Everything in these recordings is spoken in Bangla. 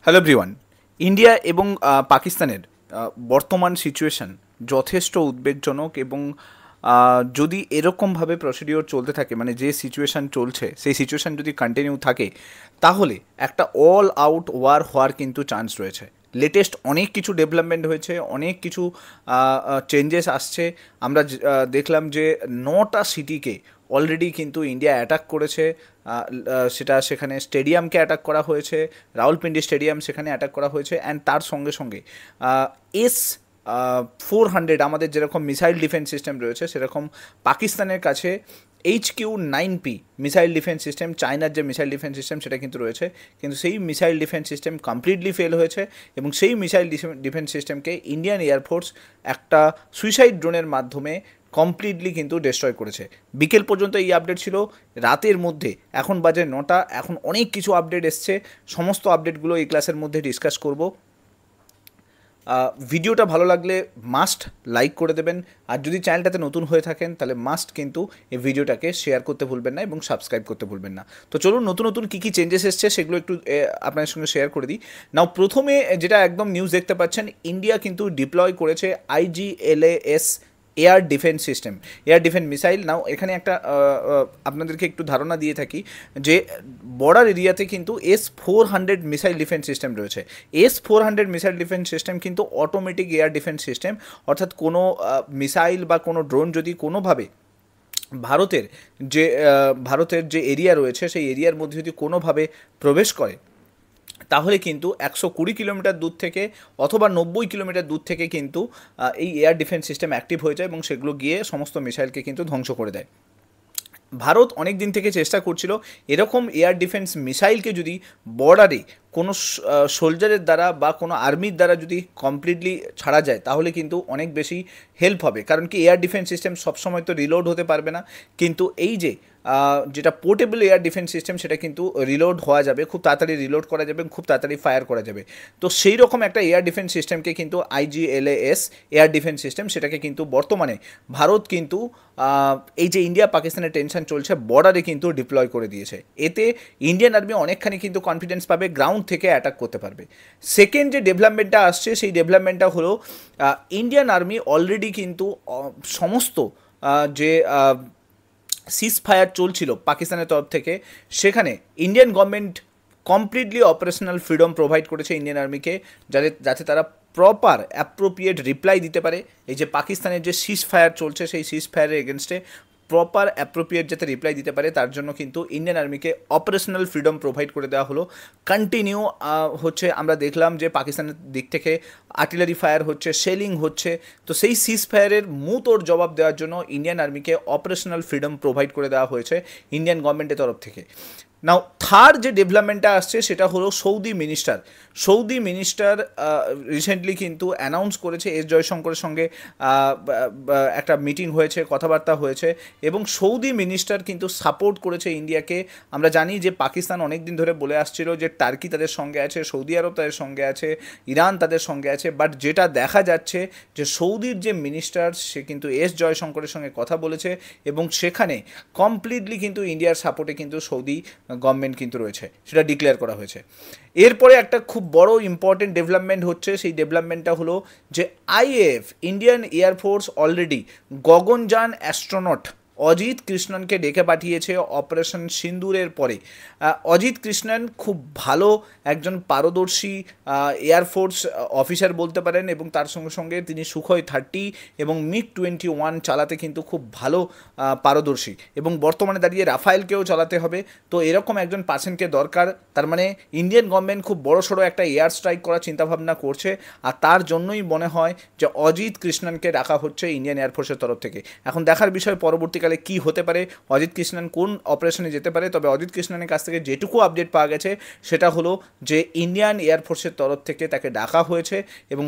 Hello everyone. ইন্ডিয়া এবং পাকিস্তানের বর্তমান সিচুয়েশন যথেষ্ট উদ্বেগজনক এবং যদি এরকমভাবে প্রসিডিওর চলতে থাকে, মানে যে সিচুয়েশন চলছে সেই সিচুয়েশন যদি কন্টিনিউ থাকে, তাহলে একটা অল আউট ওয়ার হওয়ার কিন্তু চান্স রয়েছে। লেটেস্ট অনেক কিছু ডেভেলপমেন্ট হয়েছে, অনেক কিছু চেঞ্জেস আসছে। আমরা দেখলাম যে 9টা সিটিকে অলরেডি কিন্তু ইন্ডিয়া অ্যাটাক করেছে। সেটা সেখানে স্টেডিয়ামকে অ্যাটাক করা হয়েছে, রাওয়ালপিন্ডি স্টেডিয়াম সেখানে অ্যাটাক করা হয়েছে। অ্যান্ড তার সঙ্গে সঙ্গে এস 400 আমাদের যেরকম মিসাইল ডিফেন্স সিস্টেম রয়েছে, সেরকম পাকিস্তানের কাছে HQ-9P মিসাইল ডিফেন্স সিস্টেম, চায়নার যে মিসাইল ডিফেন্স সিস্টেম সেটা কিন্তু রয়েছে, কিন্তু সেই missile defence system completely fail হয়েছে। এবং সেই মিসাইল ডিফেন্স সিস্টেমকে ইন্ডিয়ান এয়ারফোর্স একটা সুইসাইড ড্রোনের মাধ্যমে কমপ্লিটলি কিন্তু ডিস্ট্রয় করেছে। বিকেল পর্যন্ত এই আপডেট ছিল। রাতের মধ্যে এখন বাজে 9টা, এখন অনেক কিছু আপডেট এসছে। সমস্ত আপডেটগুলো এই ক্লাসের মধ্যে ডিসকাস করব। ভিডিওটা ভালো লাগলে মাস্ট লাইক করে দেবেন, আর যদি চ্যানেলটাতে নতুন হয়ে থাকেন তাহলে মাস্ট কিন্তু এই ভিডিওটাকে শেয়ার করতে ভুলবেন না এবং সাবস্ক্রাইব করতে ভুলবেন না। তো চলুন নতুন নতুন কী কী চেঞ্জেস এসছে সেগুলো একটু আপনাদের সঙ্গে শেয়ার করে দিই। নাও প্রথমে যেটা একদম নিউজ দেখতে পাচ্ছেন, ইন্ডিয়া কিন্তু ডিপ্লয় করেছে IGLAS air defence system, air defence missile. Now এখানে একটা আপনাদেরকে একটু ধারণা দিয়ে থাকি যে বর্ডার এরিয়াতে কিন্তু S-400 মিসাইল ডিফেন্স সিস্টেম রয়েছে। S-400 মিসাইল ডিফেন্স সিস্টেম কিন্তু অটোমেটিক এয়ার ডিফেন্স সিস্টেম, অর্থাৎ কোনো মিসাইল বা কোনো ড্রোন যদি কোনোভাবে ভারতের ভারতের যে এরিয়া রয়েছে সেই এরিয়ার মধ্যে যদি কোনোভাবে প্রবেশ করে, তাহলে কিন্তু 120 কিলোমিটার দূর থেকে অথবা 90 কিলোমিটার দূর থেকে কিন্তু এই এয়ার ডিফেন্স সিস্টেম অ্যাক্টিভ হয়ে যায় এবং সেগুলো গিয়ে সমস্ত মিসাইলকে কিন্তু ধ্বংস করে দেয়। ভারত অনেক দিন থেকে চেষ্টা করছিল এরকম এয়ার ডিফেন্স মিসাইলকে যদি বর্ডারে কোনো সোলজারের দ্বারা বা কোনো আর্মির দ্বারা যদি কমপ্লিটলি ছাড়া যায়, তাহলে কিন্তু অনেক বেশি হেল্প হবে। কারণ কি, এয়ার ডিফেন্স সিস্টেম সবসময় তো রিলোড হতে পারবে না, কিন্তু এই যে যেটা পোর্টেবল এয়ার ডিফেন্স সিস্টেম সেটা কিন্তু রিলোড হওয়া যাবে, খুব তাড়াতাড়ি রিলোড করা যাবে, খুব তাড়াতাড়ি ফায়ার করা যাবে। তো সেই রকম একটা এয়ার ডিফেন্স সিস্টেমকে কিন্তু IGLAS এয়ার ডিফেন্স সিস্টেম, সেটাকে কিন্তু বর্তমানে ভারত কিন্তু এই যে ইন্ডিয়া পাকিস্তানের টেনশন চলছে বর্ডারে কিন্তু ডিপ্লয় করে দিয়েছে। এতে ইন্ডিয়ান আর্মি অনেকখানি কিন্তু কনফিডেন্স পাবে, গ্রাউন্ড থেকে অ্যাটাক করতে পারবে। সেকেন্ড যে ডেভেলপমেন্টটা আসছে সেই ডেভেলপমেন্টটা হলো ইন্ডিয়ান আর্মি অলরেডি কিন্তু সমস্ত যে সিজ ফায়ার চলছিল পাকিস্তানের তরফ থেকে, সেখানে Indian government completely operational freedom provide করেছে ইন্ডিয়ান আর্মিকে, যাতে তারা প্রপার অ্যাপ্রোপ্রিয়েট রিপ্লাই দিতে পারে। এই যে পাকিস্তানের যে সিজ ফায়ার চলছে সেই সিজ ফায়ারের এগেনস্টে প্রপার অ্যাপ্রোপ্রিয়েট যাতে রিপ্লাই দিতে পারে, তার জন্য কিন্তু ইন্ডিয়ান আর্মিকে অপারেশনাল ফ্রিডম প্রোভাইড করে দেওয়া হলো। কন্টিনিউ হচ্ছে, আমরা দেখলাম যে পাকিস্তানের দিক থেকে আর্টিলারি ফায়ার হচ্ছে, শেলিং হচ্ছে। তো সেই সিজ ফায়ারের মুহূর্তর জবাব দেওয়ার জন্য ইন্ডিয়ান আর্মিকে অপারেশনাল ফ্রিডম প্রোভাইড করে দেওয়া হয়েছে ইন্ডিয়ান গভর্নমেন্টের তরফ থেকে। নাও থার্ড যে ডেভেলপমেন্টটা আসছে সেটা হলো সৌদি মিনিস্টার রিসেন্টলি কিন্তু অ্যানাউন্স করেছে, এস জয়শঙ্করের সঙ্গে একটা মিটিং হয়েছে, কথাবার্তা হয়েছে, এবং সৌদি মিনিস্টার কিন্তু সাপোর্ট করেছে ইন্ডিয়াকে। আমরা জানি যে পাকিস্তান অনেক দিন ধরে বলে আসছিল যে টার্কি তাদের সঙ্গে আছে, সৌদি আরব তাদের সঙ্গে আছে, ইরান তাদের সঙ্গে আছে, বাট যেটা দেখা যাচ্ছে যে সৌদির যে মিনিস্টার সে কিন্তু এস জয়শঙ্করের সঙ্গে কথা বলেছে এবং সেখানে কমপ্লিটলি কিন্তু ইন্ডিয়ার সাপোর্টে কিন্তু সৌদি গভর্নমেন্ট কিন্তু রয়েছে, সেটা ডিক্লেয়ার করা হয়েছে। এরপরে একটা খুব বড় ইম্পর্টেন্ট ডেভেলপমেন্ট হচ্ছে, সেই ডেভেলপমেন্টটা হলো যে IAF Indian air force already Gaganyaan astronaut Ajit কৃষ্ণনকে ডেকে পাঠিয়েছে অপারেশন সিন্দুরের পরে। অজিত কৃষ্ণন খুব ভালো একজন পারদর্শী এয়ারফোর্স অফিসার বলতে পারেন, এবং তার সঙ্গে সঙ্গে তিনি সুখোই 30 এবং MiG-21 চালাতে কিন্তু খুব ভালো পারদর্শী, এবং বর্তমানে দাঁড়িয়ে রাফায়েলকেও চালাতে হবে। তো এরকম একজন পার্সনকে দরকার। তার মানে ইন্ডিয়ান গভর্নমেন্ট খুব বড়সড় একটা এয়ার স্ট্রাইক করার চিন্তাভাবনা করছে, আর তার জন্যই মনে হয় যে অজিত কৃষ্ণনকে ডাকা হচ্ছে ইন্ডিয়ান এয়ারফোর্সের তরফ থেকে। এখন দেখার বিষয় পরবর্তীকালে কি হতে পারে, অজিত কৃষ্ণন কোন অপারেশনে যেতে পারে। তবে অজিত কৃষ্ণনের কাছ থেকে যেটুকু আপডেট পাওয়া গেছে সেটা হলো যে ইন্ডিয়ান এয়ারফোর্সের তরফ থেকে তাকে ডাকা হয়েছে, এবং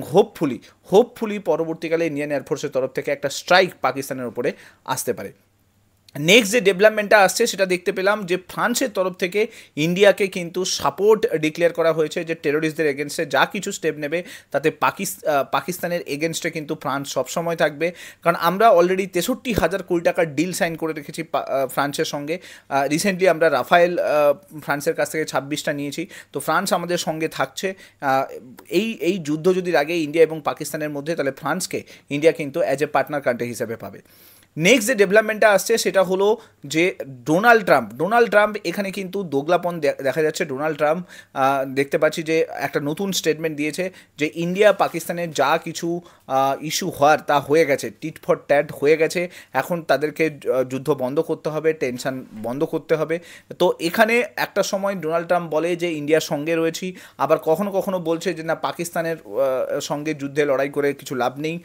হোপফুলি পরবর্তীকালে ইন্ডিয়ান এয়ারফোর্সের তরফ থেকে একটা স্ট্রাইক পাকিস্তানের উপরে আসতে পারে। নেক্সট যে ডেভেলপমেন্টটা আসছে সেটা দেখতে পেলাম যে ফ্রান্সের তরফ থেকে ইন্ডিয়াকে কিন্তু সাপোর্ট ডিক্লেয়ার করা হয়েছে, যে টেরোরিস্টদের এগেনস্টে যা কিছু স্টেপ নেবে তাতে পাকিস্তানের এগেনস্টে কিন্তু ফ্রান্স সবসময় থাকবে। কারণ আমরা অলরেডি 63,000 কোটি টাকার ডিল সাইন করে রেখেছি ফ্রান্সের সঙ্গে। রিসেন্টলি আমরা রাফায়েল ফ্রান্সের কাছ থেকে 26টা নিয়েছি, তো ফ্রান্স আমাদের সঙ্গে থাকছে। এই যুদ্ধ যদি লাগে ইন্ডিয়া এবং পাকিস্তানের মধ্যে, তাহলে ফ্রান্সকে ইন্ডিয়া কিন্তু অ্যাজ এ পার্টনার কান্ট্রি হিসেবে পাবে। নেক্সট যে ডেভেলপমেন্টটা আসছে সেটা হলো যে ডোনাল্ড ট্রাম্প এখানে কিন্তু দোগলাপন দেখা যাচ্ছে। ডোনাল্ড ট্রাম্প দেখতে পাচ্ছি যে একটা নতুন স্টেটমেন্ট দিয়েছে যে ইন্ডিয়া পাকিস্তানের যা কিছু ইস্যু হওয়ার তা হয়ে গেছে, টিট ফর ট্যাট হয়ে গেছে, এখন তাদেরকে যুদ্ধ বন্ধ করতে হবে, টেনশন বন্ধ করতে হবে। তো এখানে একটা সময় ডোনাল্ড ট্রাম্প বলে যে ইন্ডিয়ার সঙ্গে রয়েছি, আবার কখনো কখনো বলছে যে না, পাকিস্তানের সঙ্গে যুদ্ধে লড়াই করে কিছু লাভ নেই।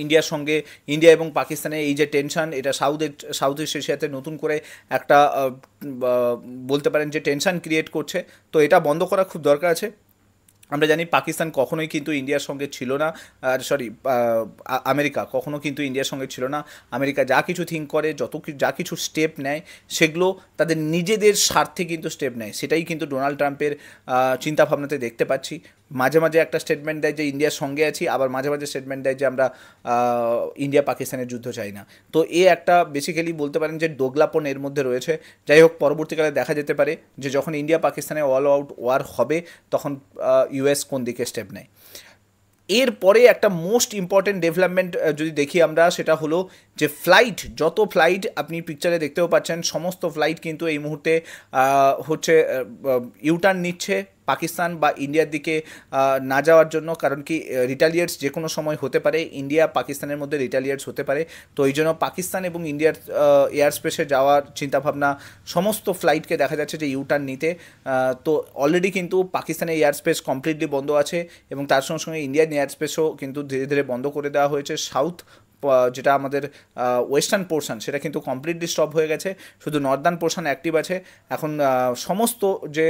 ইন্ডিয়ার সঙ্গে, ইন্ডিয়া এবং পাকিস্তানের এই যে টেনশন, এটা সাউথ ইস্ট এশিয়াতে নতুন করে একটা বলতে পারেন যে টেনশন ক্রিয়েট করছে। তো এটা বন্ধ করা খুব দরকার আছে। আমরা জানি পাকিস্তান কখনোই কিন্তু ইন্ডিয়ার সঙ্গে ছিল না, আমেরিকা কখনো কিন্তু ইন্ডিয়ার সঙ্গে ছিল না। আমেরিকা যা কিছু থিঙ্ক করে, যা কিছু স্টেপ নেয়, সেগুলো তাদের নিজেদের স্বার্থে কিন্তু স্টেপ নেয়। সেটাই কিন্তু ডোনাল্ড ট্রাম্পের চিন্তাভাবনাতে দেখতে পাচ্ছি। মাঝে মাঝে একটা স্টেটমেন্ট দেয় যে ইন্ডিয়ার সঙ্গে আছি, আবার মাঝে মাঝে স্টেটমেন্ট দেয় যে আমরা ইন্ডিয়া পাকিস্তানের যুদ্ধ চাই না। তো এ একটা বেসিক্যালি বলতে পারেন যে দোগলাপন এর মধ্যে রয়েছে। যাই হোক, পরবর্তীকালে দেখা যেতে পারে যে যখন ইন্ডিয়া পাকিস্তানে অল আউট ওয়ার হবে, তখন ইউএস কোন দিকে স্টেপ নেয়। এরপরে একটা মোস্ট ইম্পর্টেন্ট ডেভেলপমেন্ট যদি দেখি আমরা, সেটা হলো যে যত ফ্লাইট আপনি পিকচারে দেখতেও পাচ্ছেন, সমস্ত ফ্লাইট কিন্তু এই মুহূর্তে হচ্ছে ইউটার্ন নিচ্ছে পাকিস্তান বা ইন্ডিয়ার দিকে না যাওয়ার জন্য। কারণ কি, রিটালিয়েটস যে কোনো সময় হতে পারে, ইন্ডিয়া পাকিস্তানের মধ্যে রিটালিয়েটস হতে পারে। তো এই জন্য পাকিস্তান এবং ইন্ডিয়ার এয়ার স্পেসে যাওয়ার চিন্তাভাবনা সমস্ত ফ্লাইটকে দেখা যাচ্ছে যে ইউটার্ন নিতে। তো অলরেডি কিন্তু পাকিস্তানের এয়ার স্পেস কমপ্লিটলি বন্ধ আছে, এবং তার সঙ্গে সঙ্গে ইন্ডিয়ান এয়ার স্পেসও কিন্তু ধীরে ধীরে বন্ধ করে দেওয়া হয়েছে। যেটা আমাদের ওয়েস্টার্ন পোর্শন, সেটা কিন্তু কমপ্লিটলি স্টপ হয়ে গেছে, শুধু নর্দার্ন পোর্শন অ্যাক্টিভ আছে। এখন সমস্ত যে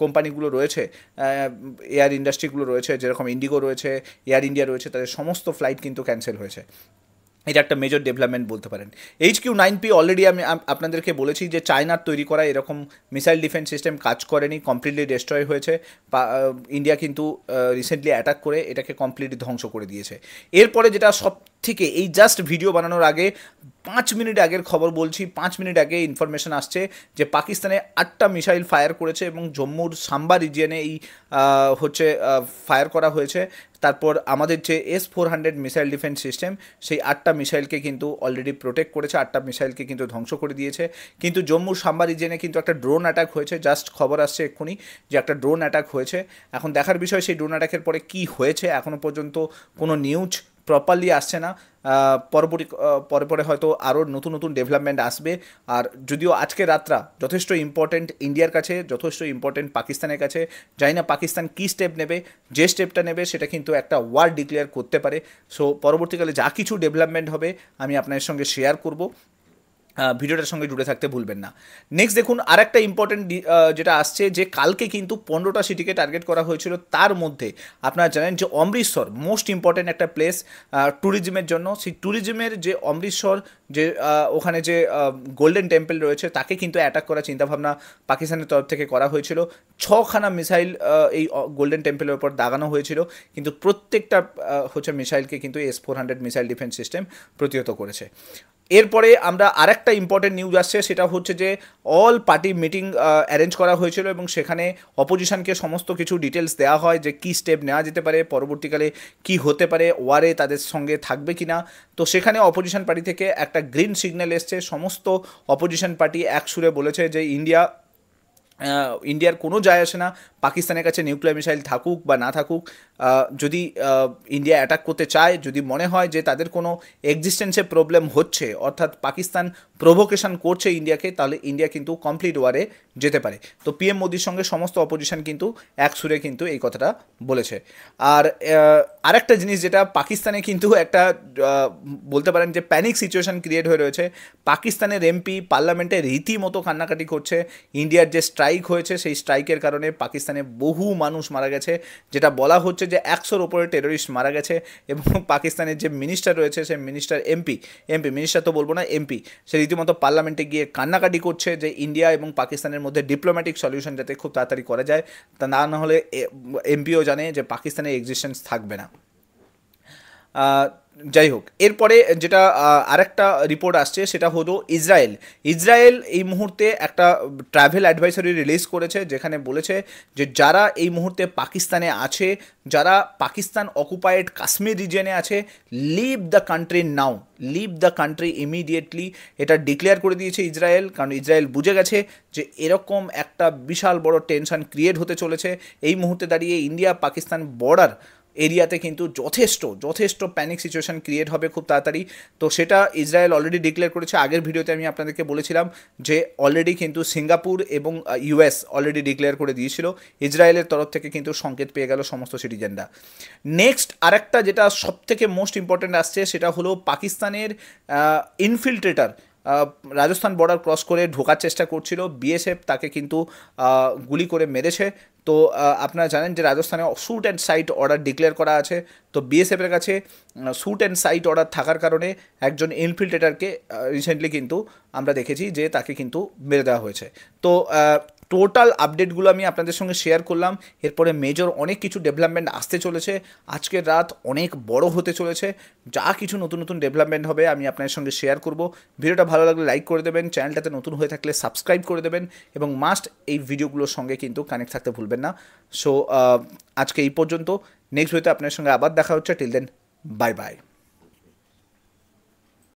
কোম্পানিগুলো রয়েছে, এয়ার ইন্ডাস্ট্রিগুলো রয়েছে, যেরকম ইন্ডিগো রয়েছে, এয়ার ইন্ডিয়া রয়েছে, তাদের সমস্ত ফ্লাইট কিন্তু ক্যান্সেল হয়েছে। এটা একটা মেজর ডেভেলপমেন্ট বলতে পারেন। HQ-9P অলরেডি আমি আপনাদেরকে বলেছি যে চায়নার তৈরি করা এরকম মিসাইল ডিফেন্স সিস্টেম কাজ করেনি, কমপ্লিটলি ডিস্ট্রয় হয়েছে। ইন্ডিয়া কিন্তু রিসেন্টলি অ্যাটাক করে এটাকে কমপ্লিটলি ধ্বংস করে দিয়েছে। এরপরে যেটা সব থেকে, এই জাস্ট ভিডিও বানানোর আগে 5 মিনিট আগের খবর বলছি, 5 মিনিট আগে ইনফরমেশন আসছে যে পাকিস্তানে 8টা মিসাইল ফায়ার করেছে, এবং জম্মুর সাম্বা রিজিয়নে এই হচ্ছে ফায়ার করা হয়েছে। তারপর আমাদের যে S-400 মিসাইল ডিফেন্স সিস্টেম, সেই 8টা মিসাইলকে কিন্তু অলরেডি প্রোটেক্ট করেছে, 8টা মিসাইলকে কিন্তু ধ্বংস করে দিয়েছে। কিন্তু জম্মুর সাম্বা রিজিয়নে কিন্তু একটা ড্রোন অ্যাটাক হয়েছে, জাস্ট খবর আসছে এক্ষুনি যে একটা ড্রোন অ্যাটাক হয়েছে। এখন দেখার বিষয় সেই ড্রোন অ্যাটাকের পরে কী হয়েছে, এখনও পর্যন্ত কোনো নিউজ প্রপারলি আসছে না। পরে হয়তো আরও নতুন নতুন ডেভেলপমেন্ট আসবে। আর যদিও আজকে রাতটা যথেষ্ট ইম্পর্টেন্ট ইন্ডিয়ার কাছে, যথেষ্ট ইম্পর্টেন্ট পাকিস্তানের কাছে, জানি না পাকিস্তান কী স্টেপ নেবে, যে স্টেপটা নেবে সেটা কিন্তু একটা ওয়ার ডিক্লেয়ার করতে পারে। সো পরবর্তীকালে যা কিছু ডেভেলপমেন্ট হবে আমি আপনাদের সঙ্গে শেয়ার করব, ভিডিওটার সঙ্গে জুড়ে থাকতে ভুলবেন না। নেক্সট দেখুন, আর একটা ইম্পর্টেন্ট যেটা আসছে, যে কালকে কিন্তু 15টা সিটিকে টার্গেট করা হয়েছিল। তার মধ্যে আপনারা জানেন যে অমৃতসর মোস্ট ইম্পর্টেন্ট একটা প্লেস ট্যুরিজমের জন্য। সেই ট্যুরিজমের যে অমৃতসর, যে ওখানে যে গোল্ডেন টেম্পল রয়েছে, তাকে কিন্তু অ্যাটাক করার চিন্তাভাবনা পাকিস্তানের তরফ থেকে করা হয়েছিল। 6খানা মিসাইল এই গোল্ডেন টেম্পলের ওপর দাগানো হয়েছিল, কিন্তু প্রত্যেকটা হচ্ছে মিসাইলকে কিন্তু S-400 মিসাইল ডিফেন্স সিস্টেম প্রতিহত করেছে। এরপরে আমরা আরেকটা ইম্পর্টেন্ট নিউজ আসছে, সেটা হচ্ছে যে অল পার্টি মিটিং অ্যারেঞ্জ করা হয়েছিল, এবং সেখানে অপোজিশনকে সমস্ত কিছু ডিটেলস দেওয়া হয় যে কী স্টেপ নেওয়া যেতে পারে, পরবর্তীকালে কি হতে পারে, ওয়ারে তাদের সঙ্গে থাকবে কি না। তো সেখানে অপোজিশন পার্টি থেকে একটা গ্রিন সিগন্যাল এসছে, সমস্ত অপোজিশন পার্টি এক সুরে বলেছে যে ইন্ডিয়ার কোনো যায় আসে না পাকিস্তানের কাছে নিউক্লিয়ার মিসাইল থাকুক বা না থাকুক। যদি ইন্ডিয়া অ্যাটাক করতে চায়, যদি মনে হয় যে তাদের কোনো এক্সিস্টেন্সে প্রবলেম হচ্ছে, অর্থাৎ পাকিস্তান প্রভোকেশন করছে ইন্ডিয়াকে, তাহলে ইন্ডিয়া কিন্তু কমপ্লিট ওয়ারে যেতে পারে। তো PM মোদির সঙ্গে সমস্ত অপোজিশন কিন্তু এক সুরে কিন্তু এই কথাটা বলেছে। আর আরেকটা জিনিস, যেটা পাকিস্তানে কিন্তু একটা বলতে পারেন যে প্যানিক সিচুয়েশন ক্রিয়েট হয়ে রয়েছে। পাকিস্তানের MP পার্লামেন্টে রীতিমতো কান্নাকাটি করছে ইন্ডিয়ার যে স্ট্রাইক স্ট্রাইক হয়েছে, সেই স্ট্রাইকের কারণে পাকিস্তানে বহু মানুষ মারা গেছে, যেটা বলা হচ্ছে যে 100-র ওপরে টেরোরিস্ট মারা গেছে। এবং পাকিস্তানের যে মিনিস্টার রয়েছে, সে মিনিস্টার এমপি মিনিস্টার তো বলবো না, এমপি, সে রীতিমতো পার্লামেন্টে গিয়ে কান্নাকাটি করছে যে ইন্ডিয়া এবং পাকিস্তানের মধ্যে ডিপ্লোম্যাটিক সলিউশন যাতে খুব তাড়াতাড়ি করা যায়, তা না হলে এমপিও জানে যে পাকিস্তানের এক্সিস্টেন্স থাকবে না। যাই হোক, এরপরে যেটা আরেকটা রিপোর্ট আসছে সেটা হলো ইসরায়েল এই মুহূর্তে একটা ট্রাভেল অ্যাডভাইসারি রিলিজ করেছে, যেখানে বলেছে যে যারা এই মুহূর্তে পাকিস্তানে আছে, যারা পাকিস্তান অকুপায়েড কাশ্মীর রিজনে আছে, leave the country now, leave the country immediately. এটা ডিক্লেয়ার করে দিয়েছে ইসরায়েল, কারণ ইসরায়েল বুঝে গেছে যে এরকম একটা বিশাল বড় টেনশন ক্রিয়েট হতে চলেছে। এই মুহূর্তে দাঁড়িয়ে ইন্ডিয়া পাকিস্তান বর্ডার এরিয়াতে কিন্তু যথেষ্ট প্যানিক সিচুয়েশন ক্রিয়েট হবে খুব তাড়াতাড়ি। তো সেটা ইসরায়েল অলরেডি ডিক্লেয়ার করেছে। আগের ভিডিওতে আমি আপনাদেরকে বলেছিলাম যে অলরেডি কিন্তু সিঙ্গাপুর এবং ইউএস অলরেডি ডিক্লেয়ার করে দিয়েছিল। ইসরায়েলের তরফ থেকে কিন্তু সংকেত পেয়ে গেল সমস্ত সিটিজেনরা। নেক্সট আরেকটা যেটা সবথেকে মোস্ট ইম্পর্ট্যান্ট আসছে সেটা হলো পাকিস্তানের ইনফিল্ট্রেটার রাজস্থান বর্ডার ক্রস করে ঢোকার চেষ্টা করছিল, বিএসএফ তাকে কিন্তু গুলি করে মেরেছে। তো আপনারা জানেন যে রাজস্থানে shoot and sight order declare করা আছে। তো বিএসএফের কাছে শ্যুট অ্যান্ড সাইট অর্ডার থাকার কারণে একজন ইনফিল্ট্রেটারকে রিসেন্টলি কিন্তু আমরা দেখেছি যে তাকে কিন্তু মেরে দেওয়া হয়েছে। তো টোটাল আপডেটগুলো আমি আপনাদের সঙ্গে শেয়ার করলাম। এরপরে মেজর অনেক কিছু ডেভেলপমেন্ট আসতে চলেছে, আজকের রাত অনেক বড় হতে চলেছে। যা কিছু নতুন ডেভেলপমেন্ট হবে আমি আপনাদের সঙ্গে শেয়ার করব। ভিডিওটা ভালো লাগলে লাইক করে দেবেন, চ্যানেলটাতে নতুন হয়ে থাকলে সাবস্ক্রাইব করে দেবেন, এবং মাস্ট এই ভিডিওগুলোর সঙ্গে কিন্তু কানেক্ট থাকতে ভুলবেন না। সো আজকে এই পর্যন্ত, নেক্সট ভিডিওতে আপনার সঙ্গে আবার দেখা হচ্ছে। Till then, bye by.